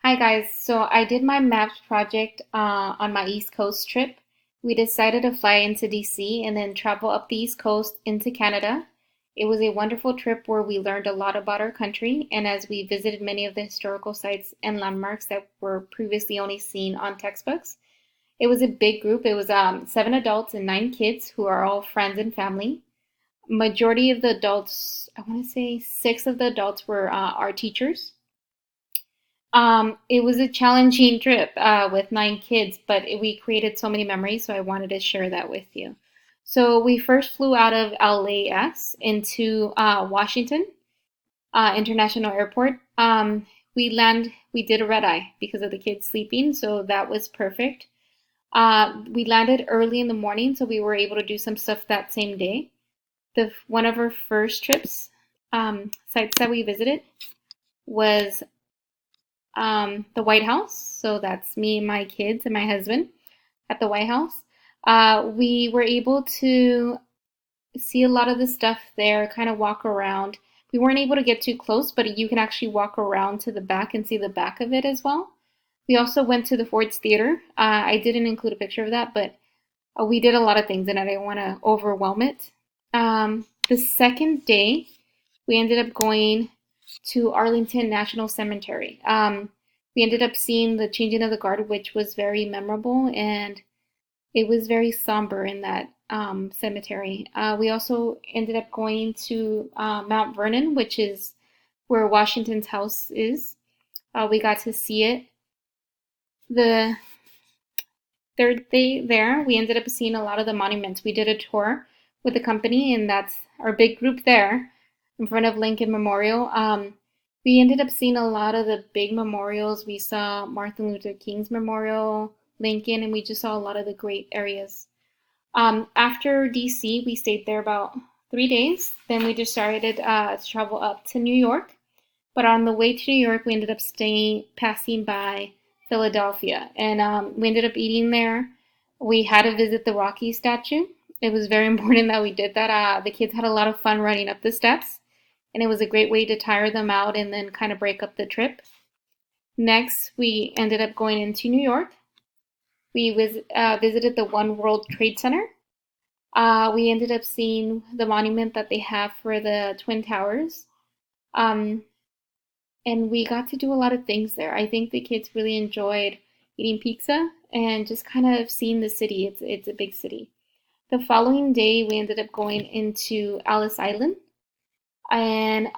Hi guys, so I did my maps project on my East Coast trip. We decided to fly into DC and then travel up the East Coast into Canada. It was a wonderful trip where we learned a lot about our country and as we visited many of the historical sites and landmarks that were previously only seen on textbooks. It was a big group. It was seven adults and nine kids who are all friends and family. Majority of the adults, I want to say six of the adults were our teachers. It was a challenging trip with nine kids, but we created so many memories, so I wanted to share that with you. So we first flew out of LAX into Washington International Airport. We did a red eye because of the kids sleeping, so that was perfect. We landed early in the morning, so we were able to do some stuff that same day. The one of our first trips sites that we visited was the White House. So that's me, my kids, and my husband at the White House. We were able to see a lot of the stuff there, kind of walk around. We weren't able to get too close, but you can actually walk around to the back and see the back of it as well. We also went to the Ford's Theater. I didn't include a picture of that, but we did a lot of things and I didn't want to overwhelm it. The second day, we ended up going to Arlington National Cemetery. We ended up seeing the changing of the guard, which was very memorable, and it was very somber in that cemetery. We also ended up going to Mount Vernon, which is where Washington's house is. We got to see it. The third day there, we ended up seeing a lot of the monuments. We did a tour with the company, and that's our big group there in front of Lincoln Memorial. We ended up seeing a lot of the big memorials. We saw Martin Luther King's memorial, Lincoln, and we just saw a lot of the great areas. After DC, we stayed there about 3 days. Then we decided to travel up to New York. But on the way to New York, we ended up passing by Philadelphia, and we ended up eating there. We had to visit the Rocky statue. It was very important that we did that. The kids had a lot of fun running up the steps, and it was a great way to tire them out and then kind of break up the trip. Next, we ended up going into New York. We visited the One World Trade Center. We ended up seeing the monument that they have for the Twin Towers. Um, and we got to do a lot of things there. I think the kids really enjoyed eating pizza and just kind of seeing the city. It's a big city. The following day, we ended up going into Ellis Island, and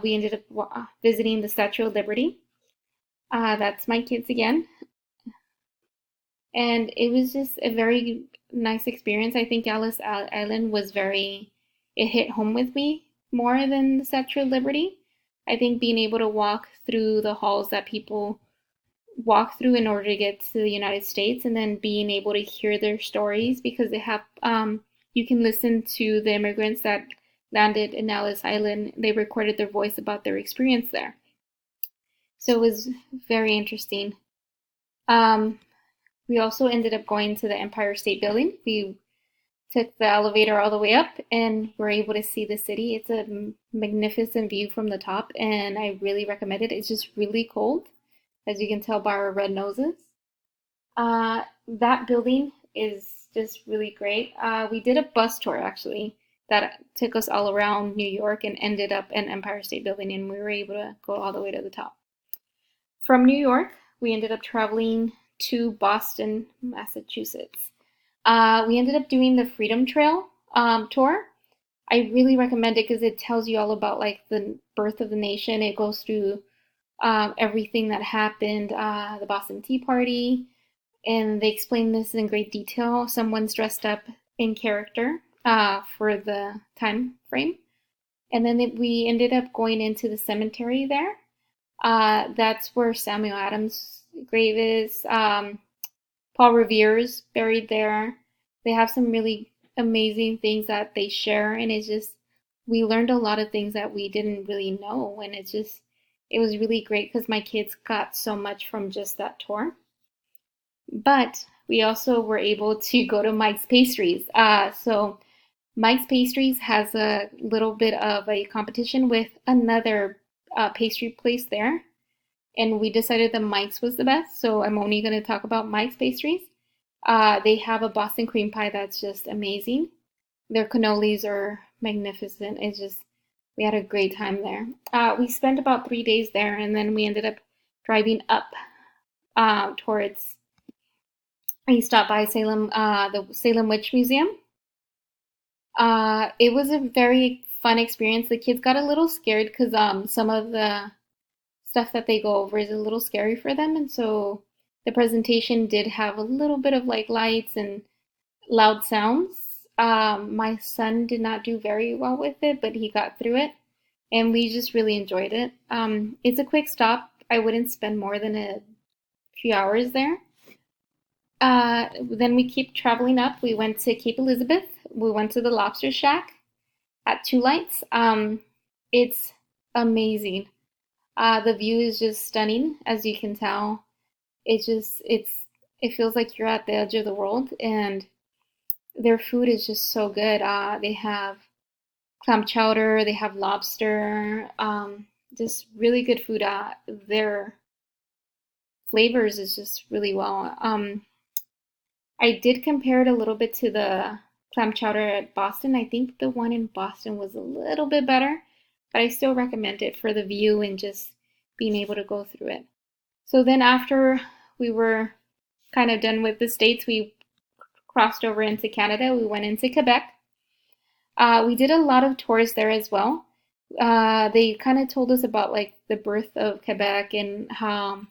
we ended up visiting the Statue of Liberty. That's my kids again, and it was just a very nice experience. I think Island was very, it hit home with me more than the Statue of Liberty. I think being able to walk through the halls that people walk through in order to get to the United States, and then being able to hear their stories because they have you can listen to the immigrants that landed in Ellis Island. They recorded their voice about their experience there, so it was very interesting. Um, we also ended up going to the Empire State Building. We took the elevator all the way up and were able to see the city. It's a magnificent view from the top, and I really recommend it. It's just really cold, as you can tell by our red noses. That building is just really great. We did a bus tour actually that took us all around New York and ended up in Empire State Building, and we were able to go all the way to the top. From New York, we ended up traveling to Boston, Massachusetts. We ended up doing the Freedom Trail tour. I really recommend it because it tells you all about like the birth of the nation. It goes through everything that happened, the Boston Tea Party, and they explain this in great detail. Someone's dressed up in character for the time frame. And then we ended up going into the cemetery there. That's where Samuel Adams' grave is. Paul Revere's buried there. They have some really amazing things that they share, and it's just we learned a lot of things that we didn't really know, and it was really great because my kids got so much from just that tour. But we also were able to go to Mike's Pastries. So Mike's Pastries has a little bit of a competition with another pastry place there. and we decided that Mike's was the best. So I'm only going to talk about Mike's pastries. They have a Boston cream pie that's just amazing. Their cannolis are magnificent. It's just, we had a great time there. We spent about 3 days there, and then we ended up driving up towards, we stopped by Salem, the Salem Witch Museum. It was a very fun experience. The kids got a little scared because some of the stuff that they go over is a little scary for them, and so the presentation did have a little bit of like lights and loud sounds. My son did not do very well with it, but he got through it, and we just really enjoyed it. It's a quick stop. I wouldn't spend more than a few hours there. Then we keep traveling up. We went to Cape Elizabeth. We went to the Lobster Shack at Two Lights. It's amazing. The view is just stunning, as you can tell. It feels like you're at the edge of the world, and their food is just so good. They have clam chowder, they have lobster, just really good food. Their flavors is just really well. I did compare it a little bit to the clam chowder at Boston. I think the one in Boston was a little bit better, but I still recommend it for the view and just being able to go through it. So then after we were kind of done with the States, we crossed over into Canada. We went into Quebec. We did a lot of tours there as well. They kind of told us about like the birth of Quebec and how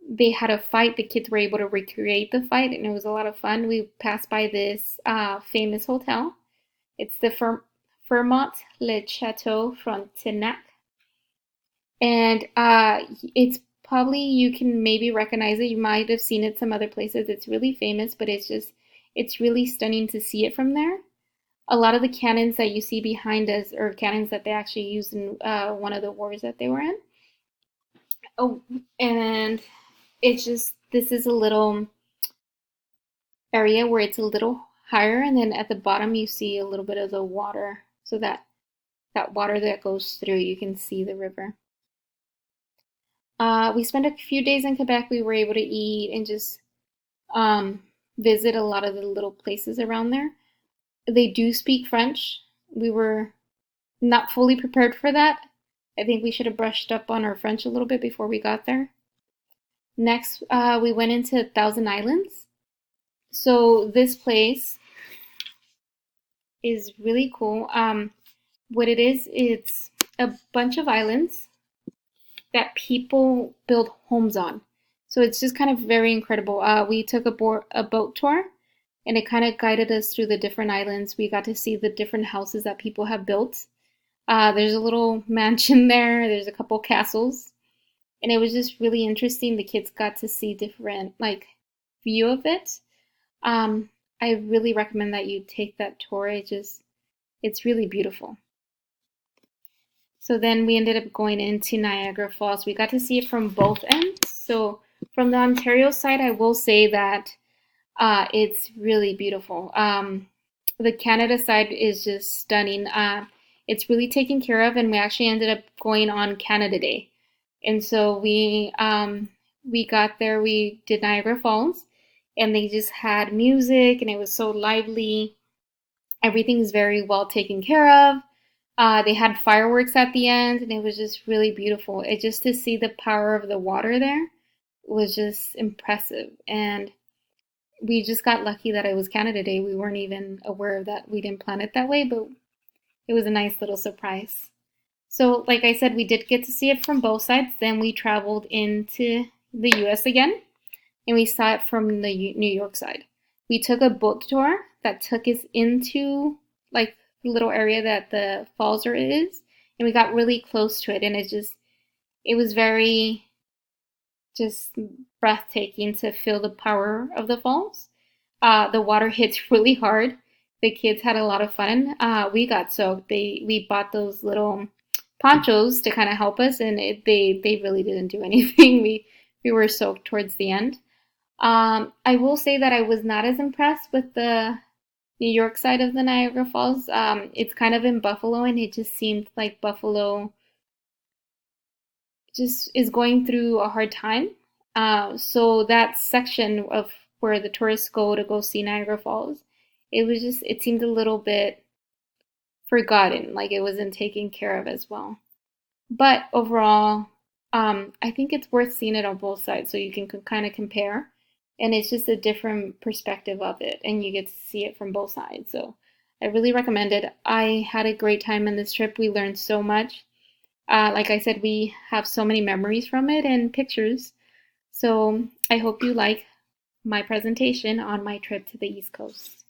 they had a fight. The kids were able to recreate the fight, and it was a lot of fun. We passed by this famous hotel. It's the Fairmont Le Chateau Frontenac, and it's probably, you can maybe recognize it. You might have seen it some other places. It's really famous, but it's really stunning to see it from there. A lot of the cannons that you see behind us are cannons that they actually used in one of the wars that they were in. Oh, and it's just, this is a little area where it's a little higher, and then at the bottom you see a little bit of the water. So that water that goes through, you can see the river. We spent a few days in Quebec. We were able to eat and just um, visit a lot of the little places around there. They do speak French. We were not fully prepared for that. I think we should have brushed up on our French a little bit before we got there. Next, we went into Thousand Islands. So this place is really cool. What it is, it's a bunch of islands that people build homes on. So it's just kind of very incredible. We took a boat tour, and it kind of guided us through the different islands. We got to see the different houses that people have built. There's a little mansion there. There's a couple castles, and it was just really interesting. The kids got to see different like view of it. I really recommend that you take that tour. It's really beautiful. So then we ended up going into Niagara Falls. We got to see it from both ends. So from the Ontario side, I will say that it's really beautiful. The Canada side is just stunning. It's really taken care of, and we actually ended up going on Canada Day. And so we got there, we did Niagara Falls, and they just had music, and it was so lively. Everything's very well taken care of. They had fireworks at the end, and it was just really beautiful. It just to see the power of the water there was just impressive. And we just got lucky that it was Canada Day. We weren't even aware of that. We didn't plan it that way, but it was a nice little surprise. So, like I said, we did get to see it from both sides. Then we traveled into the US again, and we saw it from the New York side. We took a boat tour that took us into like the little area that the falls is, and we got really close to it, and it was very just breathtaking to feel the power of the falls. The water hits really hard. The kids had a lot of fun. We got soaked. We bought those little ponchos to kind of help us, and they really didn't do anything. We were soaked towards the end. I will say that I was not as impressed with the New York side of the Niagara Falls. It's kind of in Buffalo, and it just seemed like Buffalo just is going through a hard time. So that section of where the tourists go see Niagara Falls, it seemed a little bit forgotten, like it wasn't taken care of as well. But overall, I think it's worth seeing it on both sides so you can kind of compare. And it's just a different perspective of it, and you get to see it from both sides. So I really recommend it. I had a great time in this trip. We learned so much. Like I said, we have so many memories from it and pictures. So I hope you like my presentation on my trip to the East Coast.